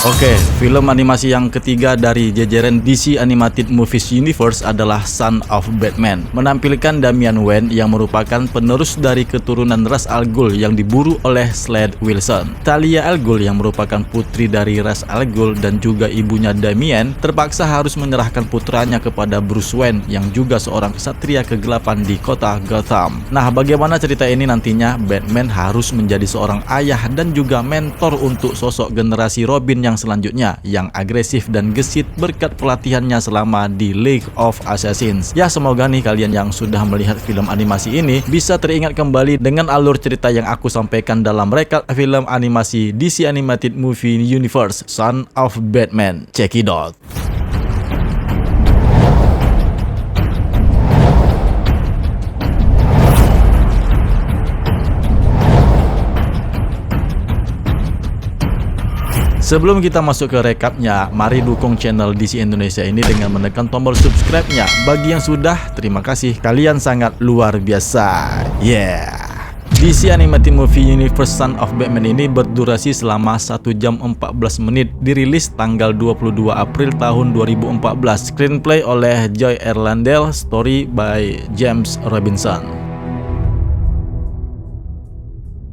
Oke, film animasi yang ketiga dari jajaran DC Animated Movies Universe adalah Son of Batman. Menampilkan Damian Wayne yang merupakan penerus dari keturunan Ra's al Ghul yang diburu oleh Slade Wilson. Talia al Ghul yang merupakan putri dari Ra's al Ghul dan juga ibunya Damian terpaksa harus menyerahkan putranya kepada Bruce Wayne yang juga seorang ksatria kegelapan di kota Gotham. Nah, bagaimana cerita ini nantinya? Batman harus menjadi seorang ayah dan juga mentor untuk sosok generasi Robin yang selanjutnya yang agresif dan gesit berkat pelatihannya selama di League of Assassins. Ya, semoga nih kalian yang sudah melihat film animasi ini bisa teringat kembali dengan alur cerita yang aku sampaikan dalam rekap film animasi DC Animated Movie Universe Son of Batman. Check it out. Sebelum kita masuk ke rekapnya, mari dukung channel DC Indonesia ini dengan menekan tombol subscribe-nya. Bagi yang sudah, terima kasih. Kalian sangat luar biasa. Yeah. DC Animated Movie Universe Son of Batman ini berdurasi selama 1 jam 14 menit. Dirilis tanggal 22 April tahun 2014. Screenplay oleh Joy Erlandel, story by James Robinson.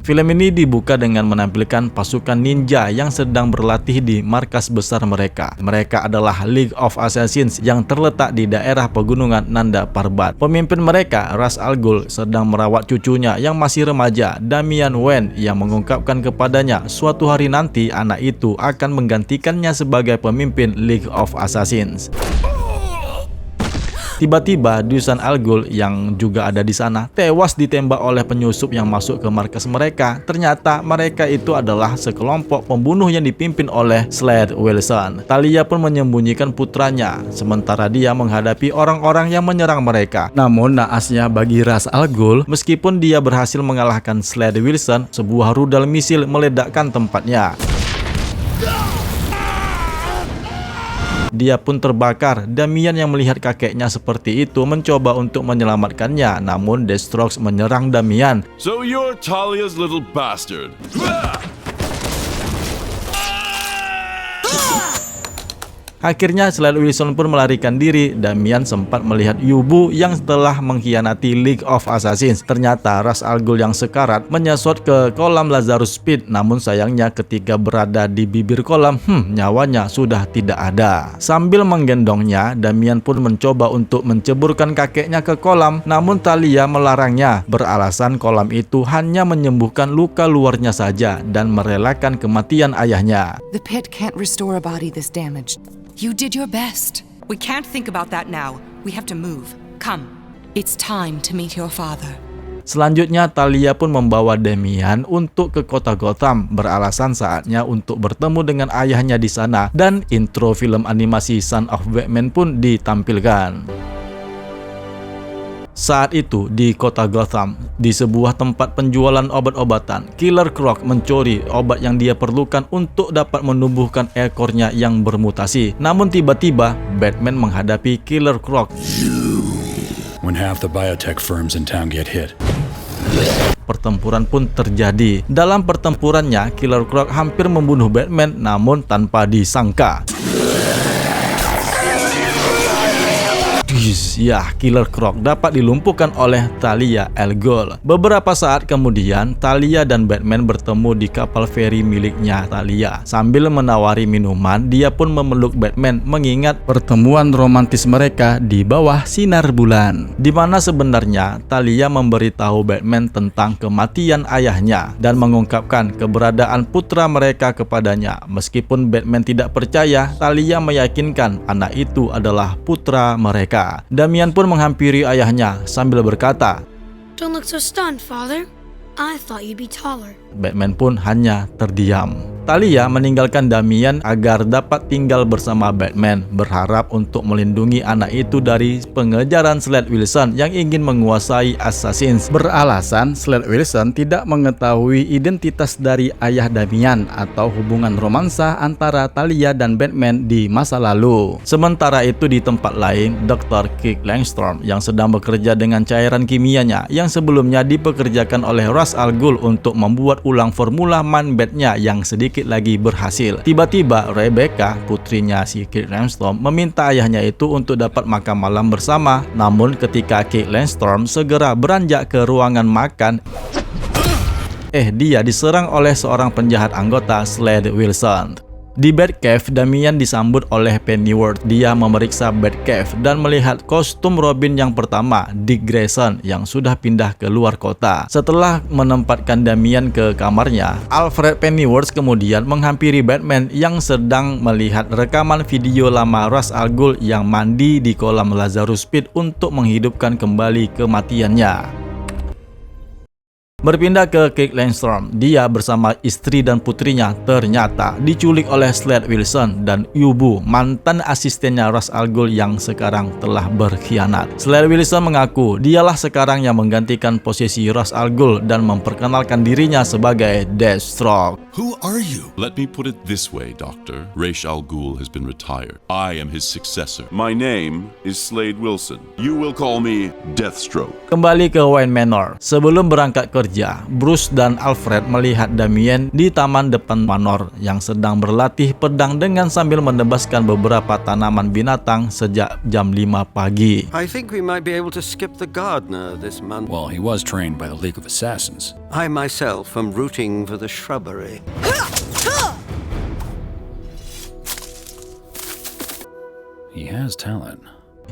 Film ini dibuka dengan menampilkan pasukan ninja yang sedang berlatih di markas besar mereka. Mereka adalah League of Assassins yang terletak di daerah pegunungan Nanda Parbat. Pemimpin mereka, Ra's al Ghul, sedang merawat cucunya yang masih remaja, Damian Wayne, yang mengungkapkan kepadanya suatu hari nanti anak itu akan menggantikannya sebagai pemimpin League of Assassins. Tiba-tiba Dusan al Ghul yang juga ada di sana tewas ditembak oleh penyusup yang masuk ke markas mereka. Ternyata mereka itu adalah sekelompok pembunuh yang dipimpin oleh Slade Wilson. Talia pun menyembunyikan putranya sementara dia menghadapi orang-orang yang menyerang mereka. Namun naasnya bagi Ra's al Ghul, meskipun dia berhasil mengalahkan Slade Wilson, sebuah rudal misil meledakkan tempatnya. Dia pun terbakar. Damian yang melihat kakeknya seperti itu mencoba untuk menyelamatkannya, namun Deathstroke menyerang Damian. So you're Talia's little bastard. Akhirnya Slade Wilson pun melarikan diri. Damian sempat melihat Yubu yang telah mengkhianati League of Assassins. Ternyata Ra's al Ghul yang sekarat menyesot ke kolam Lazarus Pit. Namun sayangnya ketika berada di bibir kolam, nyawanya sudah tidak ada. Sambil menggendongnya, Damian pun mencoba untuk menceburkan kakeknya ke kolam. Namun Talia melarangnya, beralasan kolam itu hanya menyembuhkan luka luarnya saja dan merelakan kematian ayahnya. The pit can't restore a body this damaged. You did your best. We can't think about that now. We have to move. Come. It's time to meet your father. Selanjutnya Talia pun membawa Damian untuk ke kota Gotham, beralasan saatnya untuk bertemu dengan ayahnya di sana, dan intro film animasi Son of Batman pun ditampilkan. Saat itu di kota Gotham, di sebuah tempat penjualan obat-obatan, Killer Croc mencuri obat yang dia perlukan untuk dapat menumbuhkan ekornya yang bermutasi. Namun tiba-tiba Batman menghadapi Killer Croc. When half the biotech firms in town get hit. Pertempuran pun terjadi. Dalam pertempurannya, Killer Croc hampir membunuh Batman, namun tanpa disangka. Ya, Killer Croc dapat dilumpuhkan oleh Talia al Ghul. Beberapa saat kemudian, Talia dan Batman bertemu di kapal feri miliknya Talia. Sambil menawari minuman, dia pun memeluk Batman mengingat pertemuan romantis mereka di bawah sinar bulan. Di mana sebenarnya Talia memberitahu Batman tentang kematian ayahnya dan mengungkapkan keberadaan putra mereka kepadanya. Meskipun Batman tidak percaya, Talia meyakinkan anak itu adalah putra mereka. Damian pun menghampiri ayahnya sambil berkata, "Don't look so stunned, father. I thought you'd be taller." Batman pun hanya terdiam. Talia meninggalkan Damian agar dapat tinggal bersama Batman, berharap untuk melindungi anak itu dari pengejaran Slade Wilson yang ingin menguasai Assassins. Beralasan Slade Wilson tidak mengetahui identitas dari ayah Damian atau hubungan romansa antara Talia dan Batman di masa lalu. Sementara itu di tempat lain, Dr. Kirk Langstrom yang sedang bekerja dengan cairan kimianya yang sebelumnya dipekerjakan oleh Ra's al Ghul untuk membuat ulang formula man bed-nya yang sedikit lagi berhasil. Tiba-tiba Rebecca, putrinya si Kate Landstorm, meminta ayahnya itu untuk dapat makan malam bersama. Namun ketika Kate Landstorm segera beranjak ke ruangan makan, dia diserang oleh seorang penjahat anggota Slade Wilson. Di Batcave, Damian disambut oleh Pennyworth. Dia memeriksa Batcave dan melihat kostum Robin yang pertama, Dick Grayson, yang sudah pindah ke luar kota. Setelah menempatkan Damian ke kamarnya, Alfred Pennyworth kemudian menghampiri Batman yang sedang melihat rekaman video lama Ra's al Ghul yang mandi di kolam Lazarus Pit untuk menghidupkan kembali kematiannya. Berpindah ke Kate Landstorm, dia bersama istri dan putrinya ternyata diculik oleh Slade Wilson dan Yubu, mantan asistennya Ra's al Ghul yang sekarang telah berkhianat. Slade Wilson mengaku dialah sekarang yang menggantikan posisi Ra's al Ghul dan memperkenalkan dirinya sebagai Deathstroke. Who are you? Let me put it this way, Doctor. Ra's al Ghul has been retired. I am his successor. My name is Slade Wilson. You will call me Deathstroke. Kembali ke Wayne Manor. Sebelum berangkat kerja, Bruce dan Alfred melihat Damian di taman depan manor yang sedang berlatih pedang dengan sambil menebaskan beberapa tanaman binatang sejak jam 5 pagi. I think we might be able to skip the gardener this month. Well, he was trained by the League of Assassins. I myself am rooting for the shrubbery. He has talent.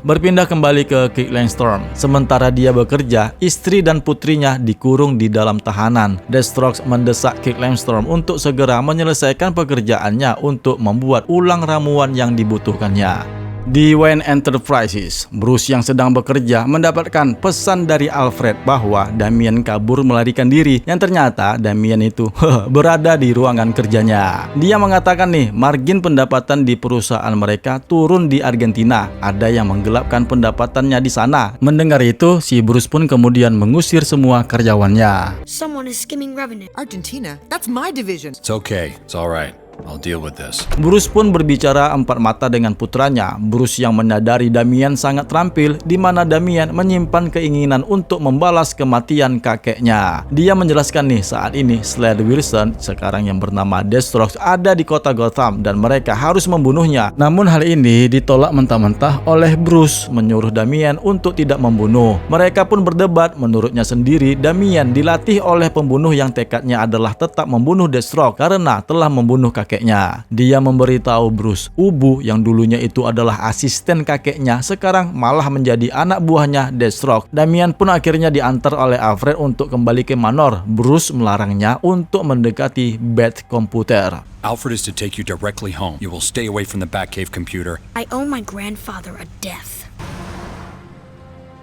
Berpindah kembali ke Kate Landstorm. Sementara dia bekerja, istri dan putrinya dikurung di dalam tahanan. Deathstroke mendesak Kate Landstorm untuk segera menyelesaikan pekerjaannya untuk membuat ulang ramuan yang dibutuhkannya. Di Wayne Enterprises, Bruce yang sedang bekerja mendapatkan pesan dari Alfred bahwa Damian kabur melarikan diri, yang ternyata Damian itu berada di ruangan kerjanya. Dia mengatakan margin pendapatan di perusahaan mereka turun di Argentina. Ada yang menggelapkan pendapatannya di sana. Mendengar itu, si Bruce pun kemudian mengusir semua karyawannya. Someone is skimming revenue. Argentina? That's my division. It's okay. It's all right. I'll deal with this. Bruce pun berbicara empat mata dengan putranya. Bruce yang menyadari Damian sangat terampil, di mana Damian menyimpan keinginan untuk membalas kematian kakeknya. Dia menjelaskan saat ini Slade Wilson, sekarang yang bernama Deathstroke, ada di kota Gotham dan mereka harus membunuhnya. Namun hal ini ditolak mentah-mentah oleh Bruce, menyuruh Damian untuk tidak membunuh. Mereka pun berdebat. Menurutnya sendiri, Damian dilatih oleh pembunuh yang tekadnya adalah tetap membunuh Deathstroke karena telah membunuh kakeknya. Dia memberitahu Bruce, Ubu yang dulunya itu adalah asisten kakeknya sekarang malah menjadi anak buahnya Deathstroke. Damian pun akhirnya diantar oleh Alfred untuk kembali ke Manor. Bruce melarangnya untuk mendekati Bat komputer. Alfred is to take you directly home. You will stay away from the Batcave computer. I owe my grandfather a death.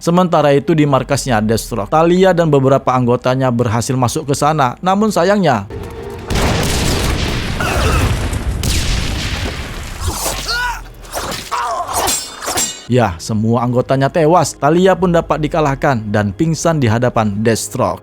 Sementara itu di markasnya Deathstroke, Talia dan beberapa anggotanya berhasil masuk ke sana. Namun sayangnya, semua anggotanya tewas. Talia pun dapat dikalahkan dan pingsan di hadapan Deathstroke.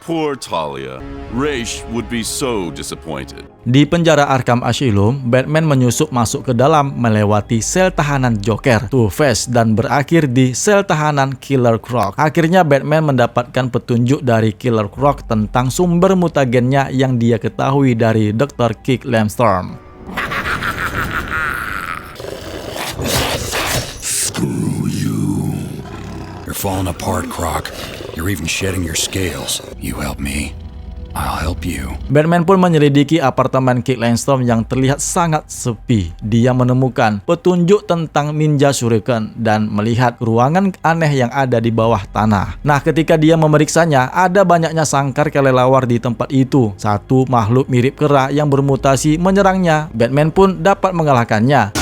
Poor Talia. Ra's would be so disappointed. Di penjara Arkham Asylum, Batman menyusup masuk ke dalam melewati sel tahanan Joker, Two-Face, dan berakhir di sel tahanan Killer Croc. Akhirnya Batman mendapatkan petunjuk dari Killer Croc tentang sumber mutagennya yang dia ketahui dari Dr. Kate Landstorm. Screw you. You're falling apart, Croc. You're even shedding your scales. You help me, I'll help you. Batman pun menyelidiki apartemen Kate Landstorm yang terlihat sangat sepi. Dia menemukan petunjuk tentang ninja shuriken dan melihat ruangan aneh yang ada di bawah tanah. Nah, ketika dia memeriksanya, ada banyaknya sangkar kelelawar di tempat itu. Satu makhluk mirip kera yang bermutasi menyerangnya. Batman pun dapat mengalahkannya.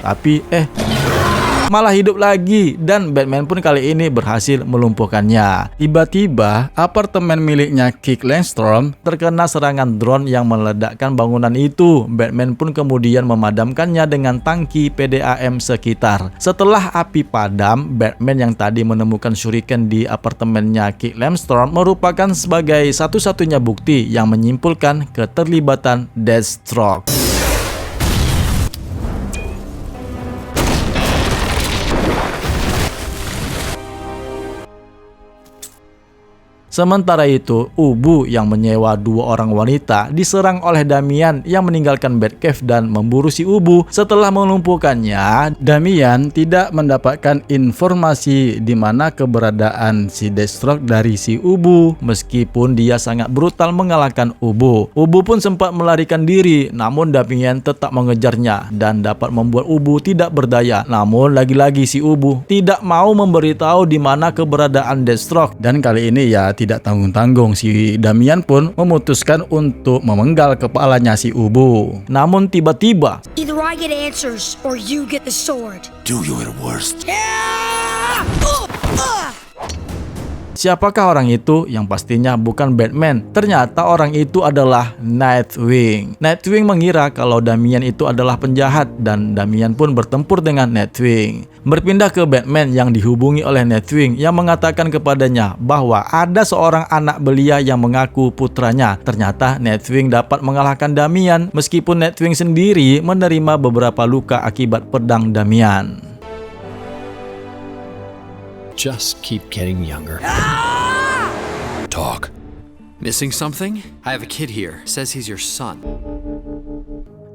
Tapi malah hidup lagi, dan Batman pun kali ini berhasil melumpuhkannya. Tiba-tiba apartemen miliknya Kate Landstorm terkena serangan drone yang meledakkan bangunan itu. Batman pun kemudian memadamkannya dengan tangki PDAM sekitar. Setelah api padam, Batman yang tadi menemukan shuriken di apartemennya Kate Landstorm merupakan sebagai satu-satunya bukti yang menyimpulkan keterlibatan Deathstroke. Sementara itu, Ubu yang menyewa 2 orang wanita diserang oleh Damian yang meninggalkan Batcave dan memburu si Ubu. Setelah melumpuhkannya, Damian tidak mendapatkan informasi di mana keberadaan si Deathstroke dari si Ubu. Meskipun dia sangat brutal mengalahkan Ubu, Ubu pun sempat melarikan diri, namun Damian tetap mengejarnya dan dapat membuat Ubu tidak berdaya. Namun lagi-lagi si Ubu tidak mau memberitahu di mana keberadaan Deathstroke, dan kali ini ya tidak tanggung-tanggung si Damian pun memutuskan untuk memenggal kepalanya si Ubu. Namun tiba-tiba Either I get answers or you get the sword. Do your worst. siapakah orang itu? Yang pastinya bukan Batman. Ternyata orang itu adalah Nightwing. Nightwing mengira kalau Damian itu adalah penjahat dan Damian pun bertempur dengan Nightwing. Berpindah ke Batman yang dihubungi oleh Nightwing yang mengatakan kepadanya bahwa ada seorang anak belia yang mengaku putranya. Ternyata Nightwing dapat mengalahkan Damian meskipun Nightwing sendiri menerima beberapa luka akibat pedang Damian. Just keep getting younger. Talk. Missing something? I have a kid here. Says he's your son.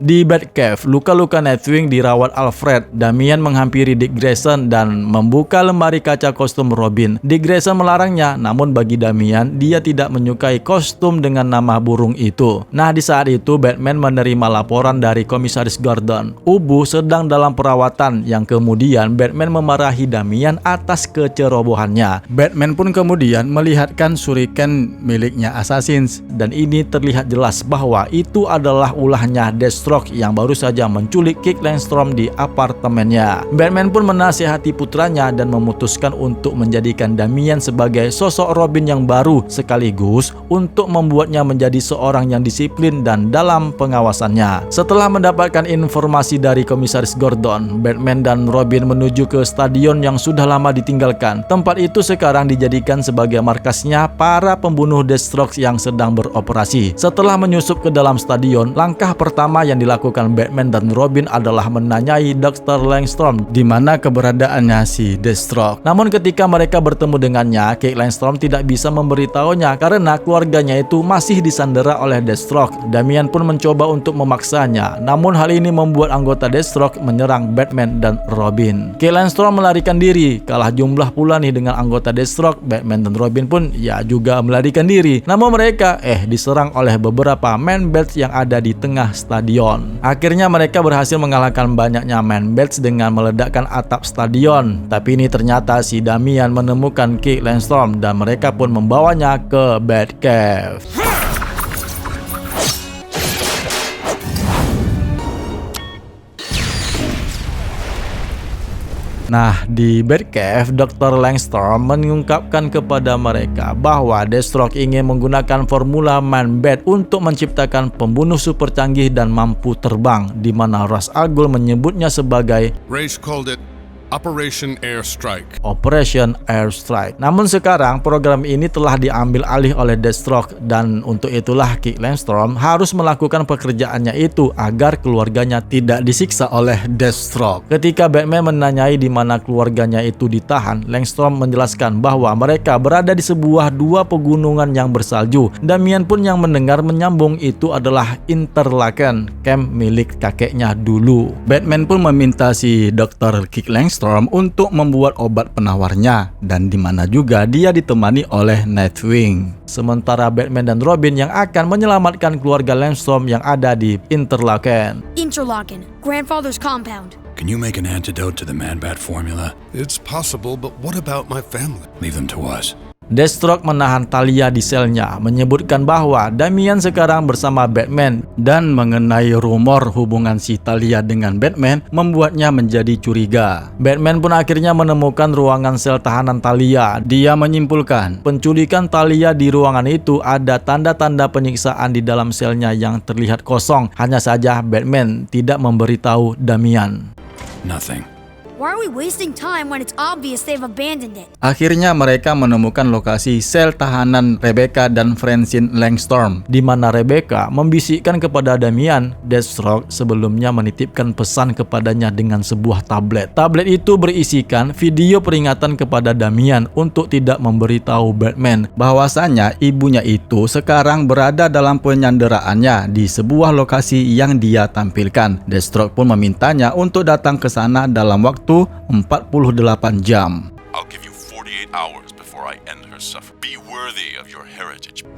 Di Batcave, luka-luka Nightwing dirawat Alfred. Damian menghampiri Dick Grayson dan membuka lemari kaca kostum Robin. Dick Grayson melarangnya, namun bagi Damian, dia tidak menyukai kostum dengan nama burung itu. Nah, di saat itu Batman menerima laporan dari Komisaris Gordon. Ubu sedang dalam perawatan, yang kemudian Batman memarahi Damian atas kecerobohannya. Batman pun kemudian melihatkan shuriken miliknya Assassins, dan ini terlihat jelas bahwa itu adalah ulahnya Deathstroke yang baru saja menculik Kit Langstrom di apartemennya. Batman pun menasihati putranya dan memutuskan untuk menjadikan Damian sebagai sosok Robin yang baru, sekaligus untuk membuatnya menjadi seorang yang disiplin dan dalam pengawasannya. Setelah mendapatkan informasi dari Komisaris Gordon, Batman dan Robin menuju ke stadion yang sudah lama ditinggalkan. Tempat itu sekarang dijadikan sebagai markasnya para pembunuh Deathstroke yang sedang beroperasi. Setelah menyusup ke dalam stadion, langkah pertama yang dilakukan Batman dan Robin adalah menanyai Dr. Langstrom di mana keberadaannya si Deathstroke. Namun ketika mereka bertemu dengannya, Kit Langstrom tidak bisa memberitahunya karena keluarganya itu masih disandera oleh Deathstroke. Damian pun mencoba untuk memaksanya, namun hal ini membuat anggota Deathstroke menyerang Batman dan Robin. Kit Langstrom melarikan diri, kalah jumlah pula nih dengan anggota Deathstroke. Batman dan Robin pun ya juga melarikan diri, namun mereka diserang oleh beberapa Man-Bats yang ada di tengah stadion. Akhirnya mereka berhasil mengalahkan banyaknya Man-Bats dengan meledakkan atap stadion. Tapi ini ternyata si Damian menemukan Kit Langstrom dan mereka pun membawanya ke Batcave. Nah, di Batcave, Dr. Langstrom mengungkapkan kepada mereka bahwa Deathstroke ingin menggunakan formula Man-Bat untuk menciptakan pembunuh super canggih dan mampu terbang, di mana Ra's al Ghul menyebutnya sebagai Ra's called it Operation Airstrike. Operation Airstrike. Namun sekarang program ini telah diambil alih oleh Deathstroke dan untuk itulah Kit Langstrom harus melakukan pekerjaannya itu agar keluarganya tidak disiksa oleh Deathstroke. Ketika Batman menanyai di mana keluarganya itu ditahan, Langstrom menjelaskan bahwa mereka berada di sebuah 2 pegunungan yang bersalju. Damian pun yang mendengar menyambung itu adalah Interlaken, camp milik kakeknya dulu. Batman pun meminta si Dr. Kit Langstrom untuk membuat obat penawarnya dan di mana juga dia ditemani oleh Nightwing. Sementara Batman dan Robin yang akan menyelamatkan keluarga Langstrom yang ada di Interlaken. Interlaken, grandfather's compound. Can you make an antidote to the Man-Bat formula? It's possible, but what about my family? Leave them to us. Deathstroke menahan Talia di selnya, menyebutkan bahwa Damian sekarang bersama Batman dan mengenai rumor hubungan si Talia dengan Batman membuatnya menjadi curiga. Batman pun akhirnya menemukan ruangan sel tahanan Talia. Dia menyimpulkan penculikan Talia di ruangan itu ada tanda-tanda penyiksaan di dalam selnya yang terlihat kosong. Hanya saja Batman tidak memberitahu Damian. Nothing. Why are we wasting time when it's obvious they've abandoned it? Akhirnya mereka menemukan lokasi sel tahanan Rebecca dan Francine Langstorm, di mana Rebecca membisikkan kepada Damian, Deathstroke sebelumnya menitipkan pesan kepadanya dengan sebuah tablet. Tablet itu berisikan video peringatan kepada Damian untuk tidak memberitahu Batman bahwasanya ibunya itu sekarang berada dalam penyanderaannya di sebuah lokasi yang dia tampilkan. Deathstroke pun memintanya untuk datang ke sana dalam waktu 48 jam. I'll give you 48 hours before I end her suffering. Be worthy of your heritage.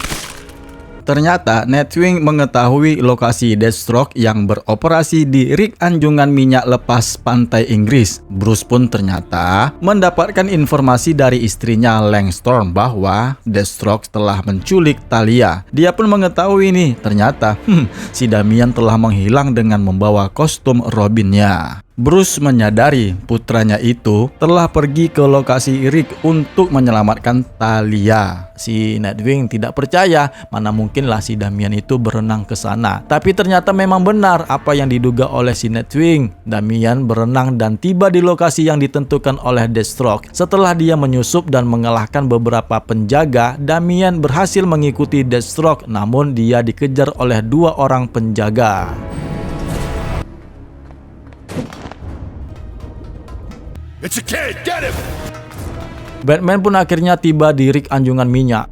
Ternyata Nightwing mengetahui lokasi Deathstroke yang beroperasi di rig anjungan minyak lepas pantai Inggris. Bruce pun ternyata mendapatkan informasi dari istrinya Langstorm bahwa Deathstroke telah menculik Talia. Dia pun mengetahui nih, ternyata si Damian telah menghilang dengan membawa kostum Robinnya. Bruce menyadari putranya itu telah pergi ke lokasi rig untuk menyelamatkan Talia. Si Nightwing tidak percaya, mana mungkinlah si Damian itu berenang ke sana. Tapi ternyata memang benar apa yang diduga oleh si Nightwing. Damian berenang dan tiba di lokasi yang ditentukan oleh Deathstroke. Setelah dia menyusup dan mengalahkan beberapa penjaga, Damian berhasil mengikuti Deathstroke, namun dia dikejar oleh 2 orang penjaga. It's a kid! Get him! Batman pun akhirnya tiba di rig anjungan minyak.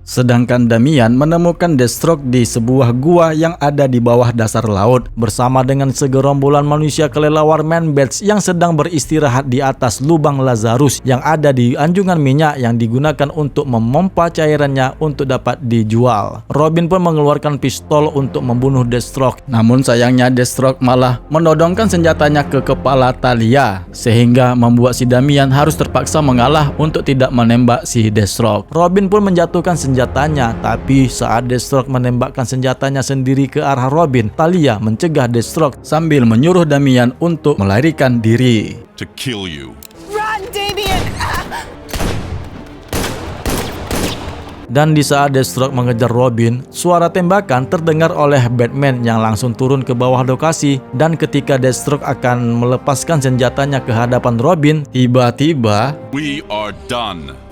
Sedangkan Damian menemukan Deathstroke di sebuah gua yang ada di bawah dasar laut bersama dengan segerombolan manusia kelelawar Man-Bats yang sedang beristirahat di atas lubang Lazarus yang ada di anjungan minyak yang digunakan untuk memompa cairannya untuk dapat dijual. Robin pun mengeluarkan pistol untuk membunuh Deathstroke. Namun sayangnya Deathstroke malah menodongkan senjatanya ke kepala Talia sehingga membuat si Damian harus terpaksa mengalah untuk tidak menembak si Deathstroke. Robin pun menjatuhkan senjatanya, tapi saat Deathstroke menembakkan senjatanya sendiri ke arah Robin, Talia mencegah Deathstroke sambil menyuruh Damian untuk melarikan diri. To kill you. Run, Damian! Dan di saat Deathstroke mengejar Robin, suara tembakan terdengar oleh Batman yang langsung turun ke bawah lokasi. Dan ketika Deathstroke akan melepaskan senjatanya ke hadapan Robin, tiba-tiba We are done.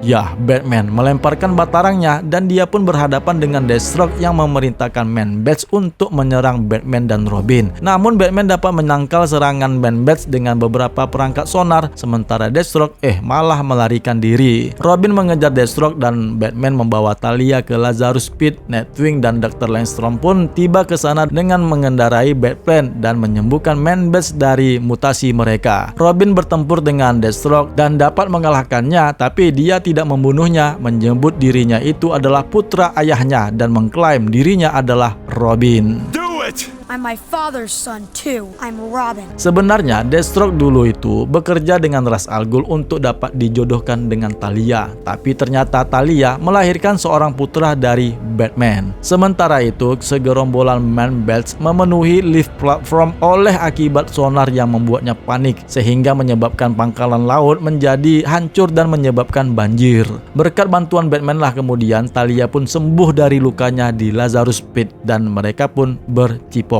ya, Batman melemparkan batarangnya dan dia pun berhadapan dengan Deathstroke yang memerintahkan Man-Bats untuk menyerang Batman dan Robin. Namun Batman dapat menangkal serangan Man-Bats dengan beberapa perangkat sonar, sementara Deathstroke malah melarikan diri. Robin mengejar Deathstroke dan Batman membawa Talia ke Lazarus Pit. Nightwing dan Dr. Langstorm pun tiba ke sana dengan mengendarai Batplane dan menyembuhkan Man-Bats dari mutasi mereka. Robin bertempur dengan Deathstroke dan dapat mengalahkannya, tapi dia tidak membunuhnya, menyebut dirinya itu adalah putra ayahnya dan mengklaim dirinya adalah Robin. Do it! I'm my father's son too. I'm Robin. Sebenarnya Deathstroke dulu itu bekerja dengan Ra's al Ghul untuk dapat dijodohkan dengan Talia, tapi ternyata Talia melahirkan seorang putra dari Batman. Sementara itu segerombolan Man-Bats memenuhi lift platform oleh akibat sonar yang membuatnya panik sehingga menyebabkan pangkalan laut menjadi hancur dan menyebabkan banjir. Berkat bantuan Batman lah kemudian Talia pun sembuh dari lukanya di Lazarus Pit dan mereka pun bercipokan.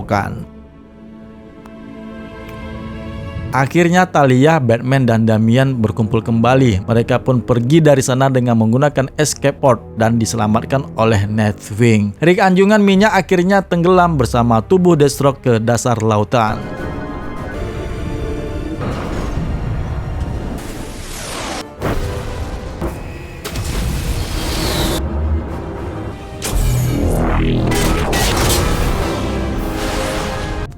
Akhirnya Talia, Batman, dan Damian berkumpul kembali. Mereka pun pergi dari sana dengan menggunakan escape pod dan diselamatkan oleh Nightwing. Rig anjungan minyak akhirnya tenggelam bersama tubuh Deathstroke ke dasar lautan.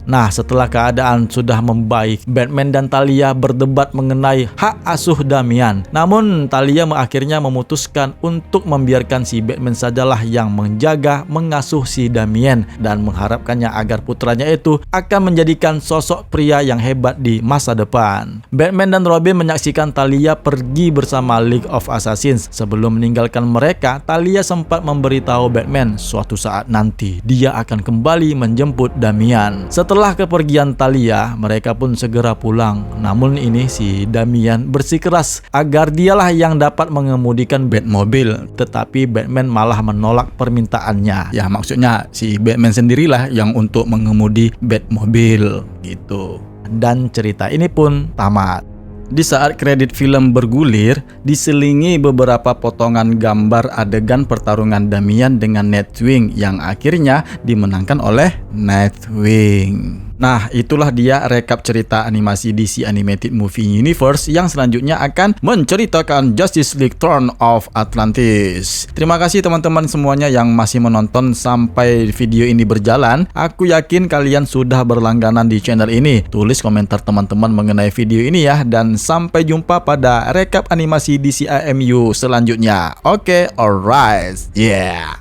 Nah, setelah keadaan sudah membaik, Batman dan Talia berdebat mengenai hak asuh Damian. Namun, Talia akhirnya memutuskan untuk membiarkan si Batman sajalah yang menjaga, mengasuh si Damian dan mengharapkannya agar putranya itu akan menjadikan sosok pria yang hebat di masa depan. Batman dan Robin menyaksikan Talia pergi bersama League of Assassins. Sebelum meninggalkan mereka, Talia sempat memberitahu Batman suatu saat nanti dia akan kembali menjemput Damian. Setelah Setelah kepergian Talia, mereka pun segera pulang. Namun ini si Damian bersikeras agar dialah yang dapat mengemudikan Batmobile, tetapi Batman malah menolak permintaannya. Ya maksudnya si Batman sendirilah yang untuk mengemudi Batmobile gitu. Dan cerita ini pun tamat. Di saat kredit film bergulir, diselingi beberapa potongan gambar adegan pertarungan Damian dengan Nightwing yang akhirnya dimenangkan oleh Nightwing. Nah, itulah dia rekap cerita animasi DC Animated Movie Universe yang selanjutnya akan menceritakan Justice League Throne of Atlantis. Terima kasih teman-teman semuanya yang masih menonton sampai video ini berjalan. Aku yakin kalian sudah berlangganan di channel ini. Tulis komentar teman-teman mengenai video ini ya, dan sampai jumpa pada rekap animasi DC AMU selanjutnya. Oke, alright. Yeah.